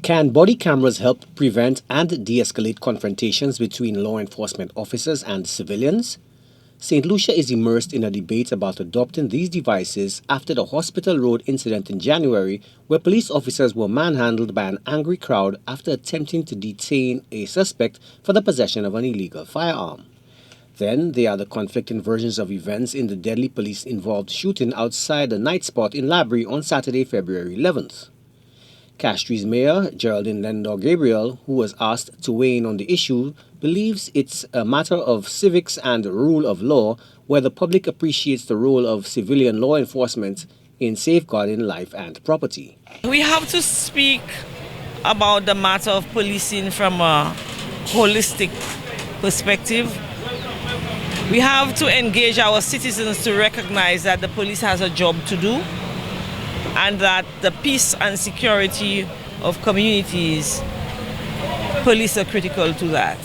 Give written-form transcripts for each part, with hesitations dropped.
Can body cameras help prevent and de-escalate confrontations between law enforcement officers and civilians? St. Lucia is immersed in a debate about adopting these devices after the Hospital Road incident in January, where police officers were manhandled by an angry crowd after attempting to detain a suspect for the possession of an illegal firearm. Then there are the conflicting versions of events in the deadly police-involved shooting outside the night spot in Labrie on Saturday, February 11th. Castries Mayor Geraldine Lendor-Gabriel, who was asked to weigh in on the issue, believes it's a matter of civics and rule of law, where the public appreciates the role of civilian law enforcement in safeguarding life and property. We have to speak about the matter of policing from a holistic perspective. We have to engage our citizens to recognize that the police has a job to do, and that the peace and security of communities, police are critical to that.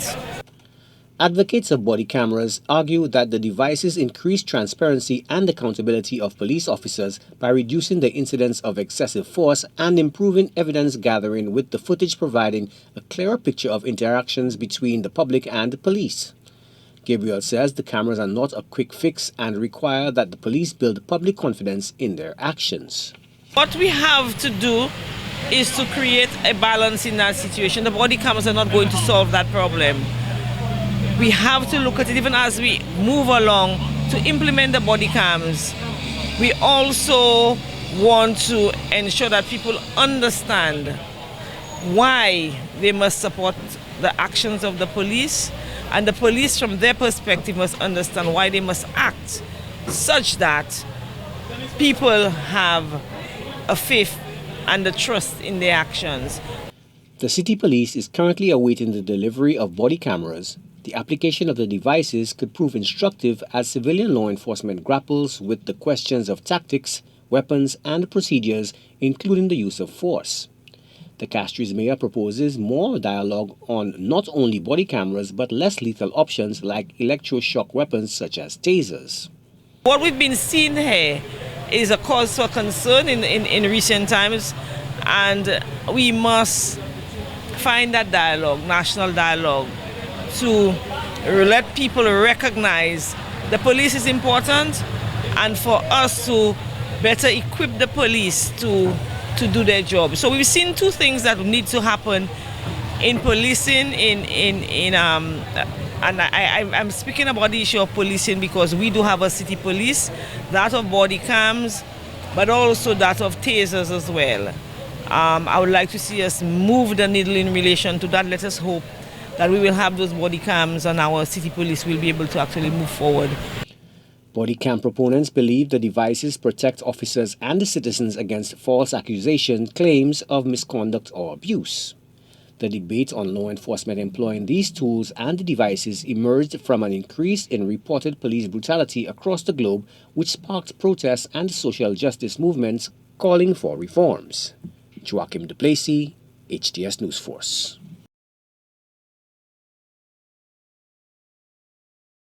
Advocates of body cameras argue that the devices increase transparency and accountability of police officers by reducing the incidence of excessive force and improving evidence gathering, with the footage providing a clearer picture of interactions between the public and police. Gabriel says the cameras are not a quick fix and require that the police build public confidence in their actions. What we have to do is to create a balance in that situation. The body cameras are not going to solve that problem. We have to look at it even as we move along to implement the body cams. We also want to ensure that people understand why they must support the actions of the police, and the police from their perspective must understand why they must act such that people have a faith and a trust in their actions. The city police is currently awaiting the delivery of body cameras. The application of the devices could prove instructive as civilian law enforcement grapples with the questions of tactics, weapons, and procedures, including the use of force. The Castries mayor proposes more dialogue on not only body cameras but less lethal options like electroshock weapons such as tasers. What we've been seeing here is a cause for concern in recent times, and we must find that dialogue, national dialogue, to let people recognize the police is important, and for us to better equip the police to do their job. So we've seen two things that need to happen in policing, and I'm speaking about the issue of policing because we do have a city police, that of body cams, but also that of tasers as well. I would like to see us move the needle in relation to that. Let us hope that we will have those body cams and our city police will be able to actually move forward. Body cam proponents believe the devices protect officers and the citizens against false accusation, claims of misconduct or abuse. The debate on law enforcement employing these tools and the devices emerged from an increase in reported police brutality across the globe, which sparked protests and social justice movements calling for reforms. Joachim Duplessis, HTS News Force.